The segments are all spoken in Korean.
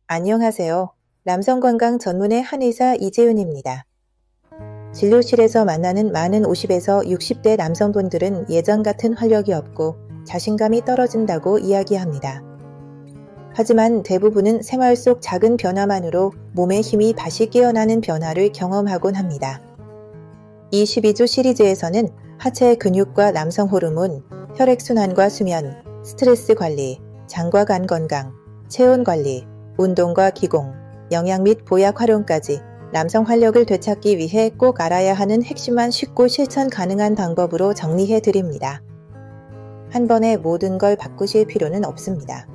안녕하세요. 남성건강 전문의 한의사 이재윤입니다. 진료실에서 만나는 많은 50에서 60대 남성분들은 예전 같은 활력이 없고 자신감이 떨어진다고 이야기합니다. 하지만 대부분은 생활 속 작은 변화만으로 몸의 힘이 다시 깨어나는 변화를 경험하곤 합니다. 이 12주 시리즈에서는 하체 근육과 남성 호르몬, 혈액순환과 수면, 스트레스 관리, 장과 간 건강, 체온 관리, 운동과 기공, 영양 및 보약 활용까지 남성 활력을 되찾기 위해 꼭 알아야 하는 핵심만 쉽고 실천 가능한 방법으로 정리해 드립니다. 한 번에 모든 걸 바꾸실 필요는 없습니다.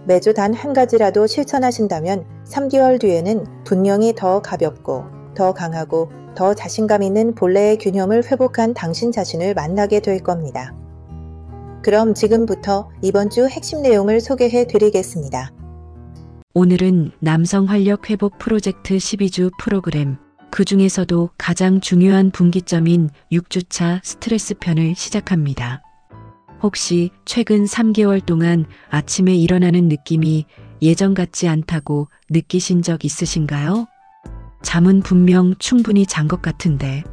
매주 단 한 가지라도 실천하신다면 3개월 뒤에는 분명히 더 가볍고 더 강하고 더 자신감 있는 본래의 균형을 회복한 당신 자신을 만나게 될 겁니다. 그럼 지금부터 이번 주 핵심 내용을 소개해 드리겠습니다. 오늘은 남성 활력 회복 프로젝트 12주 프로그램, 그 중에서도 가장 중요한 분기점인 6주차 스트레스 편을 시작합니다. 혹시 최근 3개월 동안 아침에 일어나는 느낌이 예전 같지 않다고 느끼신 적 있으신가요? 잠은 분명 충분히 잔 것 같은데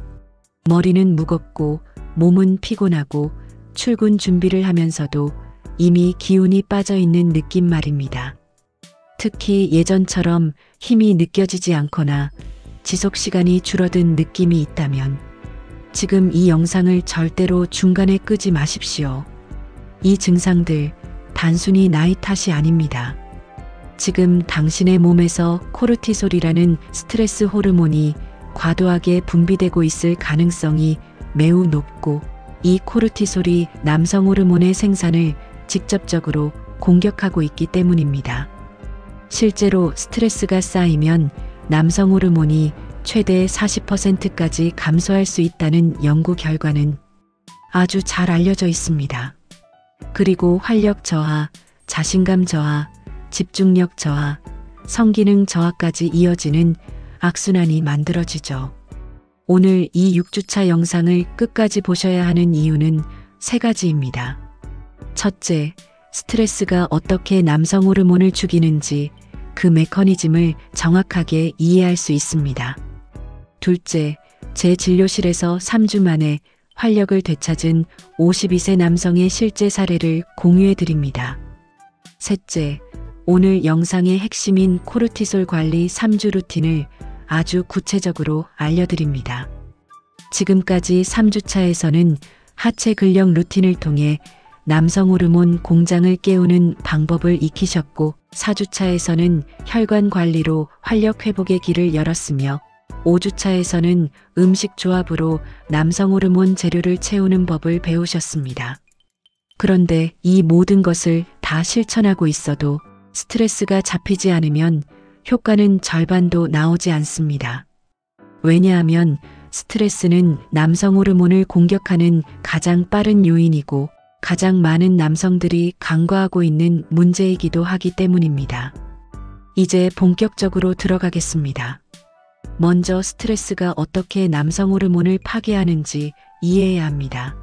머리는 무겁고 몸은 피곤하고 출근 준비를 하면서도 이미 기운이 빠져 있는 느낌 말입니다. 특히 예전처럼 힘이 느껴지지 않거나 지속 시간이 줄어든 느낌이 있다면 지금 이 영상을 절대로 중간에 끄지 마십시오. 이 증상들 단순히 나이 탓이 아닙니다. 지금 당신의 몸에서 코르티솔이라는 스트레스 호르몬이 과도하게 분비되고 있을 가능성이 매우 높고, 이 코르티솔이 남성 호르몬의 생산을 직접적으로 공격하고 있기 때문입니다. 실제로 스트레스가 쌓이면 남성 호르몬이 최대 40%까지 감소할 수 있다는 연구 결과는 아주 잘 알려져 있습니다. 그리고 활력 저하, 자신감 저하, 집중력 저하, 성기능 저하까지 이어지는 악순환이 만들어지죠. 오늘 이 6주차 영상을 끝까지 보셔야 하는 이유는 3가지입니다. 첫째, 스트레스가 어떻게 남성 호르몬을 죽이는지 그 메커니즘을 정확하게 이해할 수 있습니다. 둘째, 제 진료실에서 3주 만에 활력을 되찾은 52세 남성의 실제 사례를 공유해 드립니다. 셋째, 오늘 영상의 핵심인 코르티솔 관리 3주 루틴을 아주 구체적으로 알려드립니다. 지금까지 3주차에서는 하체 근력 루틴을 통해 남성 호르몬 공장을 깨우는 방법을 익히셨고, 4주차에서는 혈관 관리로 활력 회복의 길을 열었으며, 5주차에서는 음식 조합으로 남성 호르몬 재료를 채우는 법을 배우셨습니다. 그런데 이 모든 것을 다 실천하고 있어도 스트레스가 잡히지 않으면 효과는 절반도 나오지 않습니다. 왜냐하면 스트레스는 남성 호르몬을 공격하는 가장 빠른 요인이고 가장 많은 남성들이 간과하고 있는 문제이기도 하기 때문입니다. 이제 본격적으로 들어가겠습니다. 먼저 스트레스가 어떻게 남성 호르몬을 파괴하는지 이해해야 합니다.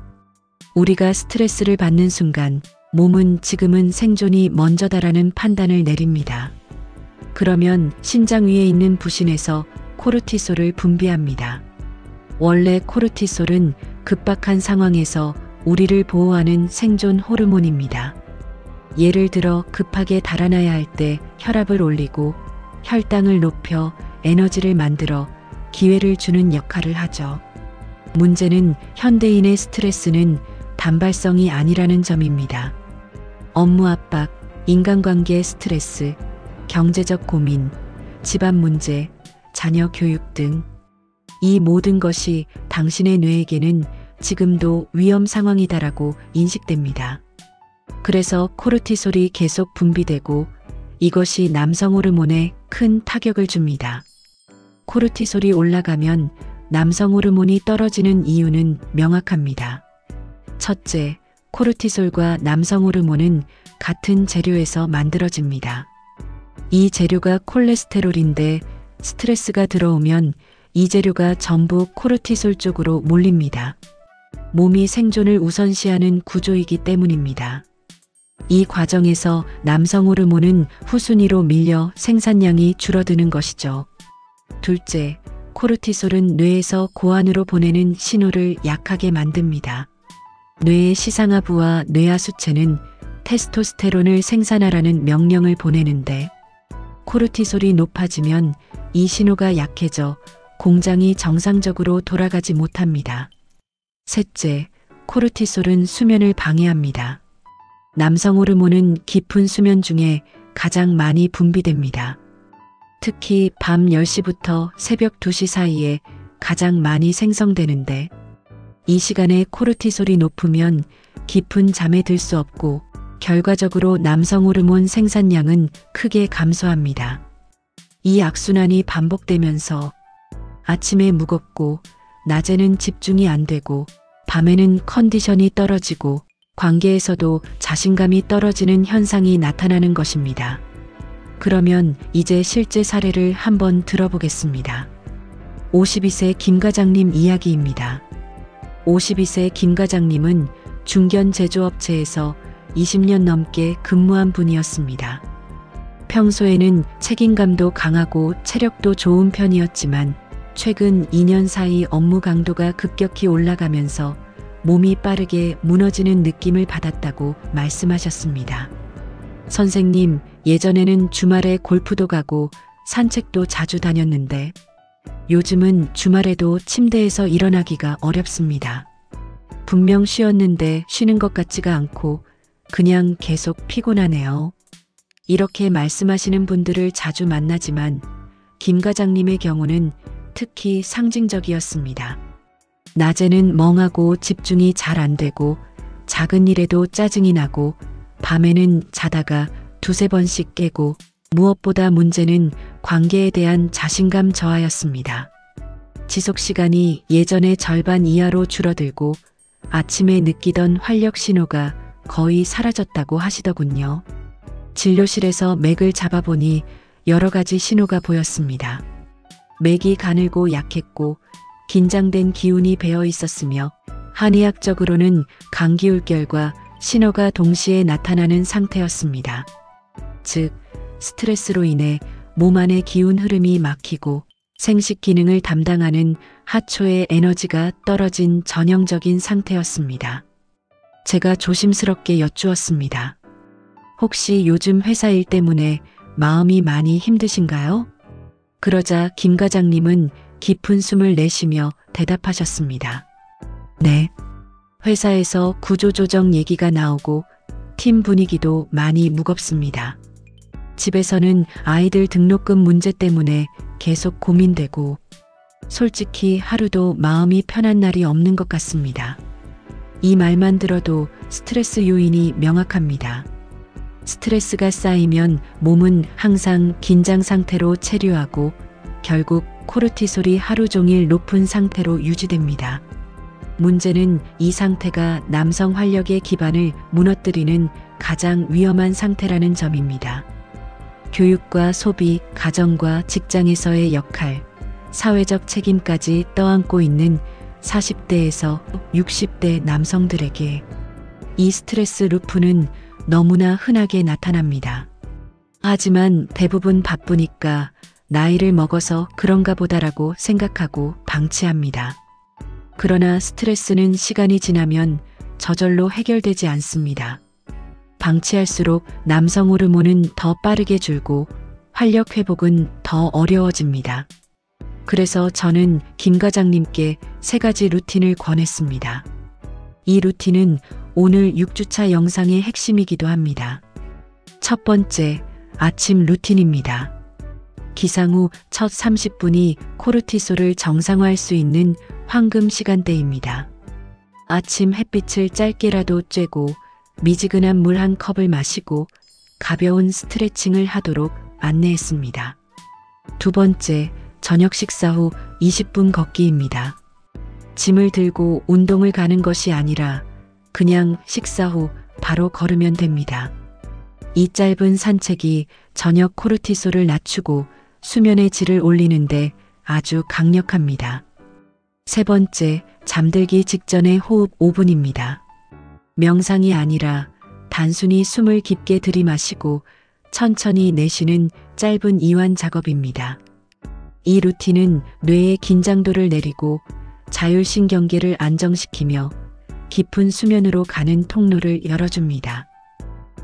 우리가 스트레스를 받는 순간 몸은 지금은 생존이 먼저다라는 판단을 내립니다. 그러면 심장 위에 있는 부신에서 코르티솔을 분비합니다. 원래 코르티솔은 급박한 상황에서 우리를 보호하는 생존 호르몬입니다. 예를 들어 급하게 달아나야 할 때 혈압을 올리고 혈당을 높여 에너지를 만들어 기회를 주는 역할을 하죠. 문제는 현대인의 스트레스는 단발성이 아니라는 점입니다. 업무 압박, 인간관계 스트레스, 경제적 고민, 집안 문제, 자녀 교육 등 이 모든 것이 당신의 뇌에게는 지금도 위험 상황이다라고 인식됩니다. 그래서 코르티솔이 계속 분비되고 이것이 남성 호르몬에 큰 타격을 줍니다. 코르티솔이 올라가면 남성 호르몬이 떨어지는 이유는 명확합니다. 첫째, 코르티솔과 남성 호르몬은 같은 재료에서 만들어집니다. 이 재료가 콜레스테롤인데 스트레스가 들어오면 이 재료가 전부 코르티솔 쪽으로 몰립니다. 몸이 생존을 우선시하는 구조이기 때문입니다. 이 과정에서 남성 호르몬은 후순위로 밀려 생산량이 줄어드는 것이죠. 둘째, 코르티솔은 뇌에서 고안으로 보내는 신호를 약하게 만듭니다. 뇌의 시상하부와 뇌하수체는 테스토스테론을 생산하라는 명령을 보내는데 코르티솔이 높아지면 이 신호가 약해져 공장이 정상적으로 돌아가지 못합니다. 셋째, 코르티솔은 수면을 방해합니다. 남성 호르몬은 깊은 수면 중에 가장 많이 분비됩니다. 특히 밤 10시부터 새벽 2시 사이에 가장 많이 생성되는데 이 시간에 코르티솔이 높으면 깊은 잠에 들 수 없고 결과적으로 남성 호르몬 생산량은 크게 감소합니다. 이 악순환이 반복되면서 아침에 무겁고 낮에는 집중이 안 되고 밤에는 컨디션이 떨어지고 관계에서도 자신감이 떨어지는 현상이 나타나는 것입니다. 그러면 이제 실제 사례를 한번 들어보겠습니다. 52세 김 과장님 이야기입니다. 52세 김 과장님은 중견 제조업체에서 20년 넘게 근무한 분이었습니다. 평소에는 책임감도 강하고 체력도 좋은 편이었지만 최근 2년 사이 업무 강도가 급격히 올라가면서 몸이 빠르게 무너지는 느낌을 받았다고 말씀하셨습니다. 선생님, 예전에는 주말에 골프도 가고 산책도 자주 다녔는데 요즘은 주말에도 침대에서 일어나기가 어렵습니다. 분명 쉬었는데 쉬는 것 같지가 않고 그냥 계속 피곤하네요. 이렇게 말씀하시는 분들을 자주 만나지만 김 과장님의 경우는 특히 상징적이었습니다. 낮에는 멍하고 집중이 잘 안 되고 작은 일에도 짜증이 나고 밤에는 자다가 두세 번씩 깨고 무엇보다 문제는 관계에 대한 자신감 저하였습니다. 지속 시간이 예전의 절반 이하로 줄어들고 아침에 느끼던 활력 신호가 거의 사라졌다고 하시더군요. 진료실에서 맥을 잡아보니 여러 가지 신호가 보였습니다. 맥이 가늘고 약했고 긴장된 기운이 배어 있었으며 한의학적으로는 감기울결과 신호가 동시에 나타나는 상태였습니다. 즉, 스트레스로 인해 몸 안의 기운 흐름이 막히고 생식 기능을 담당하는 하초의 에너지가 떨어진 전형적인 상태였습니다. 제가 조심스럽게 여쭈었습니다. 혹시 요즘 회사 일 때문에 마음이 많이 힘드신가요? 그러자 김 과장님은 깊은 숨을 내쉬며 대답하셨습니다. 네. 회사에서 구조조정 얘기가 나오고 팀 분위기도 많이 무겁습니다. 집에서는 아이들 등록금 문제 때문에 계속 고민되고 솔직히 하루도 마음이 편한 날이 없는 것 같습니다. 이 말만 들어도 스트레스 요인이 명확합니다. 스트레스가 쌓이면 몸은 항상 긴장 상태로 체류하고 결국 코르티솔이 하루 종일 높은 상태로 유지됩니다. 문제는 이 상태가 남성 활력의 기반을 무너뜨리는 가장 위험한 상태라는 점입니다. 교육과 소비, 가정과 직장에서의 역할, 사회적 책임까지 떠안고 있는 40대에서 60대 남성들에게 이 스트레스 루프는 너무나 흔하게 나타납니다. 하지만 대부분 바쁘니까 나이를 먹어서 그런가 보다라고 생각하고 방치합니다. 그러나 스트레스는 시간이 지나면 저절로 해결되지 않습니다. 방치할수록 남성 호르몬은 더 빠르게 줄고 활력 회복은 더 어려워집니다. 그래서 저는 김 과장님께 3가지 루틴을 권했습니다. 이 루틴은 오늘 6주차 영상의 핵심이기도 합니다. 첫 번째, 아침 루틴입니다. 기상 후 첫 30분이 코르티솔을 정상화할 수 있는 황금 시간대입니다. 아침 햇빛을 짧게라도 쬐고 미지근한 물 한 컵을 마시고 가벼운 스트레칭을 하도록 안내했습니다. 두 번째, 저녁 식사 후 20분 걷기입니다. 짐을 들고 운동을 가는 것이 아니라 그냥 식사 후 바로 걸으면 됩니다. 이 짧은 산책이 저녁 코르티솔을 낮추고 수면의 질을 올리는데 아주 강력합니다. 세 번째, 잠들기 직전의 호흡 5분입니다. 명상이 아니라 단순히 숨을 깊게 들이마시고 천천히 내쉬는 짧은 이완 작업입니다. 이 루틴은 뇌의 긴장도를 내리고 자율신경계를 안정시키며 깊은 수면으로 가는 통로를 열어줍니다.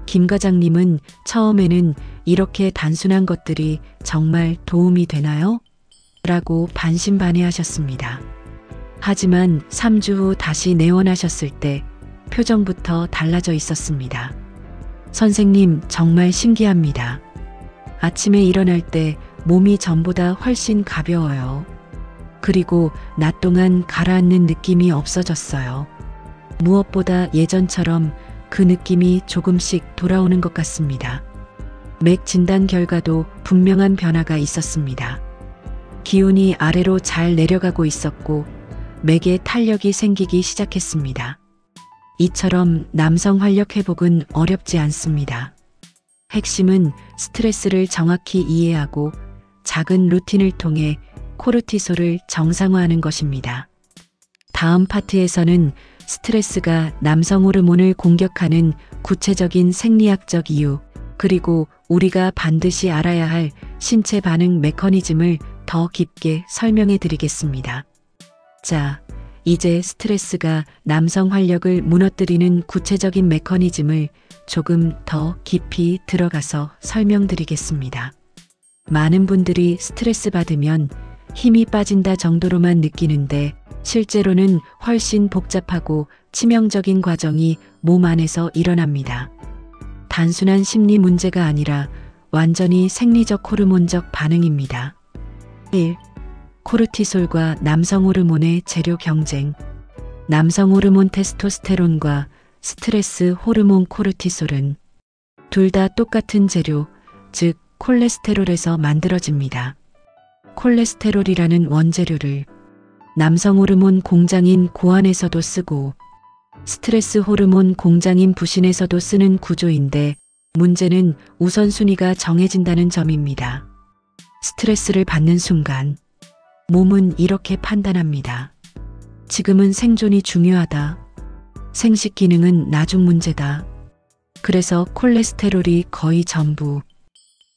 김 과장님은 처음에는 이렇게 단순한 것들이 정말 도움이 되나요? 라고 반신반의하셨습니다. 하지만 3주 후 다시 내원하셨을 때 표정부터 달라져 있었습니다. 선생님, 정말 신기합니다. 아침에 일어날 때 몸이 전보다 훨씬 가벼워요. 그리고 낮 동안 가라앉는 느낌이 없어졌어요. 무엇보다 예전처럼 그 느낌이 조금씩 돌아오는 것 같습니다. 맥 진단 결과도 분명한 변화가 있었습니다. 기운이 아래로 잘 내려가고 있었고 맥에 탄력이 생기기 시작했습니다. 이처럼 남성 활력 회복은 어렵지 않습니다. 핵심은 스트레스를 정확히 이해하고 작은 루틴을 통해 코르티솔을 정상화하는 것입니다. 다음 파트에서는 스트레스가 남성 호르몬을 공격하는 구체적인 생리학적 이유, 그리고 우리가 반드시 알아야 할 신체 반응 메커니즘을 더 깊게 설명해 드리겠습니다. 자, 이제 스트레스가 남성 활력을 무너뜨리는 구체적인 메커니즘을 조금 더 깊이 들어가서 설명드리겠습니다. 많은 분들이 스트레스 받으면 힘이 빠진다 정도로만 느끼는데 실제로는 훨씬 복잡하고 치명적인 과정이 몸 안에서 일어납니다. 단순한 심리 문제가 아니라 완전히 생리적 호르몬적 반응입니다. 1. 코르티솔과 남성 호르몬의 재료 경쟁. 남성 호르몬 테스토스테론과 스트레스 호르몬 코르티솔은 둘 다 똑같은 재료, 즉 콜레스테롤에서 만들어집니다. 콜레스테롤이라는 원재료를 남성 호르몬 공장인 고안에서도 쓰고 스트레스 호르몬 공장인 부신에서도 쓰는 구조인데 문제는 우선순위가 정해진다는 점입니다. 스트레스를 받는 순간 몸은 이렇게 판단합니다. 지금은 생존이 중요하다. 생식 기능은 나중 문제다. 그래서 콜레스테롤이 거의 전부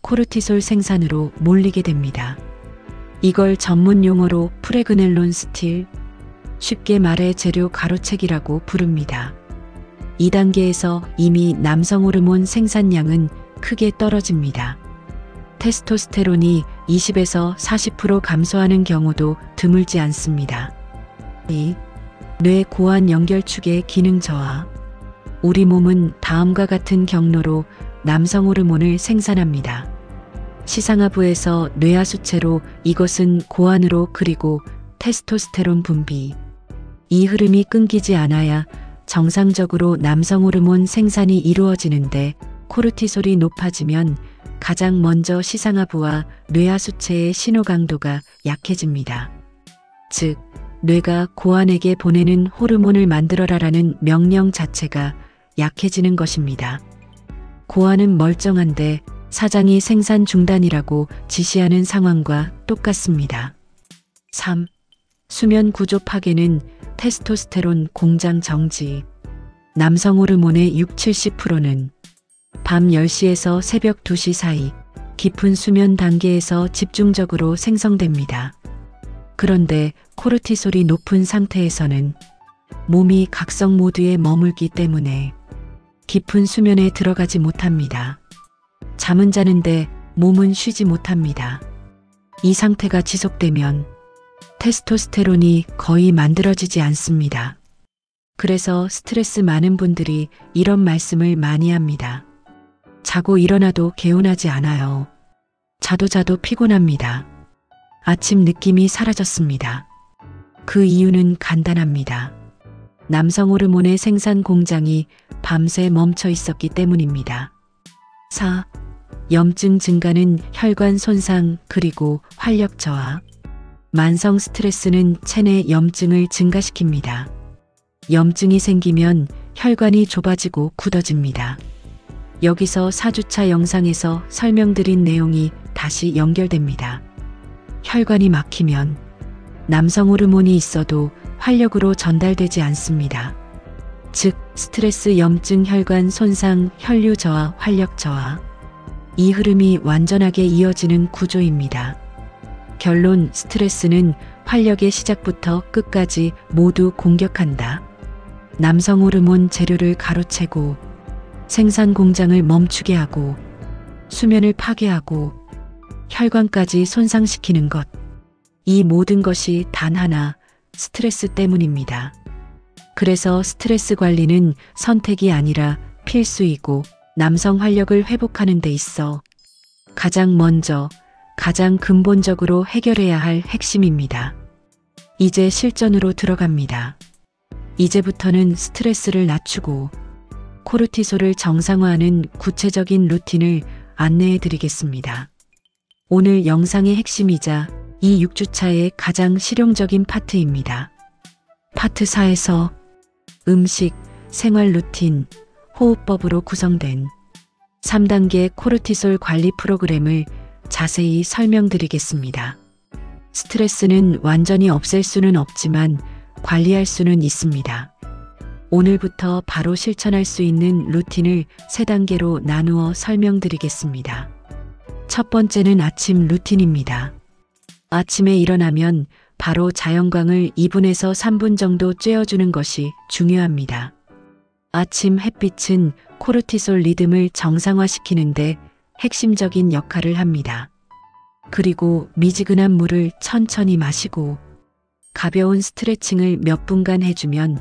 코르티솔 생산으로 몰리게 됩니다. 이걸 전문 용어로 프레그넬론 스틸, 쉽게 말해 재료 가로채기라고 부릅니다. 2단계에서 이미 남성 호르몬 생산량은 크게 떨어집니다. 테스토스테론이 20에서 40% 감소하는 경우도 드물지 않습니다. 2. 뇌 고안 연결축의 기능 저하. 우리 몸은 다음과 같은 경로로 남성 호르몬을 생산합니다. 시상하부에서 뇌하수체로 이것은 고안으로 그리고 테스토스테론 분비. 이 흐름이 끊기지 않아야 정상적으로 남성 호르몬 생산이 이루어지는데 코르티솔이 높아지면 가장 먼저 시상하부와 뇌하수체의 신호 강도가 약해집니다. 즉, 뇌가 고안에게 보내는 호르몬을 만들어라라는 명령 자체가 약해지는 것입니다. 고안은 멀쩡한데 사장이 생산 중단이라고 지시하는 상황과 똑같습니다. 3. 수면 구조 파괴는 테스토스테론 공장 정지. 남성 호르몬의 60-70%는 밤 10시에서 새벽 2시 사이 깊은 수면 단계에서 집중적으로 생성됩니다. 그런데 코르티솔이 높은 상태에서는 몸이 각성 모드에 머물기 때문에 깊은 수면에 들어가지 못합니다. 잠은 자는데 몸은 쉬지 못합니다. 이 상태가 지속되면 테스토스테론이 거의 만들어지지 않습니다. 그래서 스트레스 많은 분들이 이런 말씀을 많이 합니다. 자고 일어나도 개운하지 않아요. 자도 피곤합니다. 아침 느낌이 사라졌습니다. 그 이유는 간단합니다. 남성 호르몬의 생산 공장이 밤새 멈춰 있었기 때문입니다. 4. 염증 증가는 혈관 손상 그리고 활력 저하. 만성 스트레스는 체내 염증을 증가시킵니다. 염증이 생기면 혈관이 좁아지고 굳어집니다. 여기서 4주차 영상에서 설명드린 내용이 다시 연결됩니다. 혈관이 막히면 남성 호르몬이 있어도 활력으로 전달되지 않습니다. 즉 스트레스, 염증, 혈관 손상, 혈류 저하, 활력 저하. 이 흐름이 완전하게 이어지는 구조입니다. 결론, 스트레스는 활력의 시작부터 끝까지 모두 공격한다. 남성 호르몬 재료를 가로채고 생산 공장을 멈추게 하고 수면을 파괴하고 혈관까지 손상시키는 것. 이 모든 것이 단 하나, 스트레스 때문입니다. 그래서 스트레스 관리는 선택이 아니라 필수이고 남성 활력을 회복하는 데 있어 가장 먼저, 가장 근본적으로 해결해야 할 핵심입니다. 이제 실전으로 들어갑니다. 이제부터는 스트레스를 낮추고 코르티솔을 정상화하는 구체적인 루틴을 안내해 드리겠습니다. 오늘 영상의 핵심이자 이 6주차의 가장 실용적인 파트입니다. 파트 4에서 음식, 생활 루틴, 호흡법으로 구성된 3단계 코르티솔 관리 프로그램을 자세히 설명드리겠습니다. 스트레스는 완전히 없앨 수는 없지만 관리할 수는 있습니다. 오늘부터 바로 실천할 수 있는 루틴을 3단계로 나누어 설명드리겠습니다. 첫 번째는 아침 루틴입니다. 아침에 일어나면 바로 자연광을 2분에서 3분 정도 쬐어주는 것이 중요합니다. 아침 햇빛은 코르티솔 리듬을 정상화시키는데 핵심적인 역할을 합니다. 그리고 미지근한 물을 천천히 마시고 가벼운 스트레칭을 몇 분간 해주면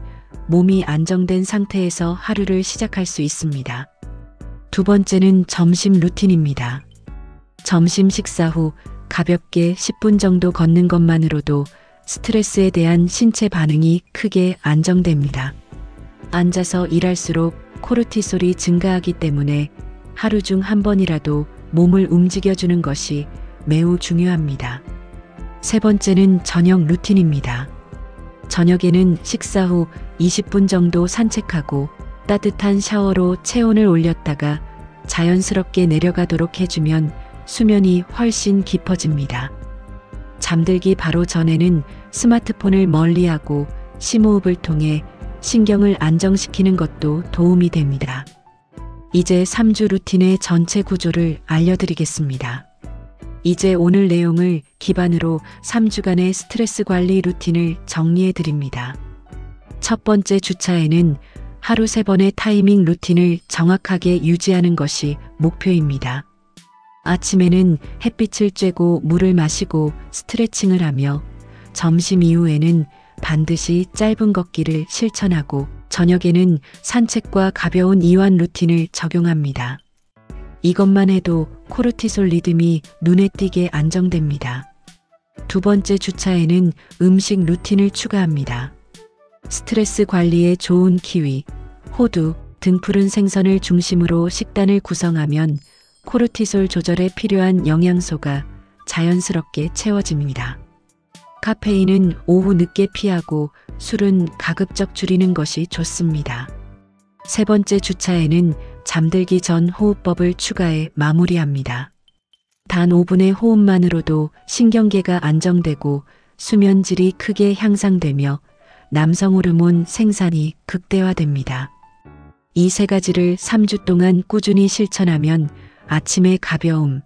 몸이 안정된 상태에서 하루를 시작할 수 있습니다. 두 번째는 점심 루틴입니다. 점심 식사 후 가볍게 10분 정도 걷는 것만으로도 스트레스에 대한 신체 반응이 크게 안정됩니다. 앉아서 일할수록 코르티솔이 증가하기 때문에 하루 중 한 번이라도 몸을 움직여주는 것이 매우 중요합니다. 세 번째는 저녁 루틴입니다. 저녁에는 식사 후 20분 정도 산책하고 따뜻한 샤워로 체온을 올렸다가 자연스럽게 내려가도록 해주면 수면이 훨씬 깊어집니다. 잠들기 바로 전에는 스마트폰을 멀리하고 심호흡을 통해 신경을 안정시키는 것도 도움이 됩니다. 이제 3주 루틴의 전체 구조를 알려드리겠습니다. 이제 오늘 내용을 기반으로 3주간의 스트레스 관리 루틴을 정리해 드립니다. 첫 번째 주차에는 하루 3번의 타이밍 루틴을 정확하게 유지하는 것이 목표입니다. 아침에는 햇빛을 쬐고 물을 마시고 스트레칭을 하며 점심 이후에는 반드시 짧은 걷기를 실천하고 저녁에는 산책과 가벼운 이완 루틴을 적용합니다. 이것만 해도 코르티솔 리듬이 눈에 띄게 안정됩니다. 두 번째 주차에는 음식 루틴을 추가합니다. 스트레스 관리에 좋은 키위, 호두 등 푸른 생선을 중심으로 식단을 구성하면 코르티솔 조절에 필요한 영양소가 자연스럽게 채워집니다. 카페인은 오후 늦게 피하고 술은 가급적 줄이는 것이 좋습니다. 세 번째 주차에는 잠들기 전 호흡법을 추가해 마무리합니다. 단 5분의 호흡만으로도 신경계가 안정되고 수면질이 크게 향상되며 남성 호르몬 생산이 극대화됩니다. 이 3가지를 3주 동안 꾸준히 실천하면 아침의 가벼움,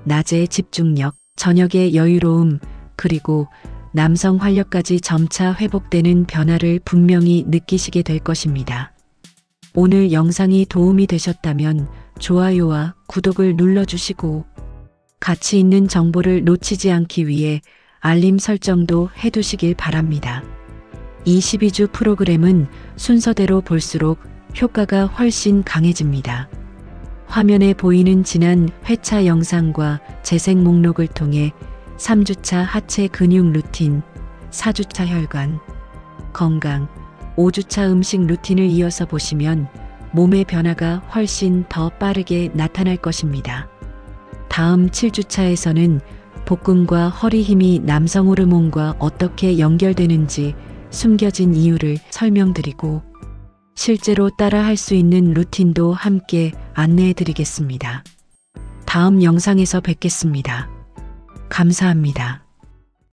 낮의 집중력, 저녁의 여유로움, 그리고 남성 활력까지 점차 회복되는 변화를 분명히 느끼시게 될 것입니다. 오늘 영상이 도움이 되셨다면 좋아요와 구독을 눌러주시고 가치 있는 정보를 놓치지 않기 위해 알림 설정도 해두시길 바랍니다. 이 12주 프로그램은 순서대로 볼수록 효과가 훨씬 강해집니다. 화면에 보이는 지난 회차 영상과 재생 목록을 통해 3주차 하체 근육 루틴, 4주차 혈관, 건강, 5주차 음식 루틴을 이어서 보시면 몸의 변화가 훨씬 더 빠르게 나타날 것입니다. 다음 7주차에서는 복근과 허리 힘이 남성 호르몬과 어떻게 연결되는지 숨겨진 이유를 설명드리고 실제로 따라 할 수 있는 루틴도 함께 안내해 드리겠습니다. 다음 영상에서 뵙겠습니다. 감사합니다.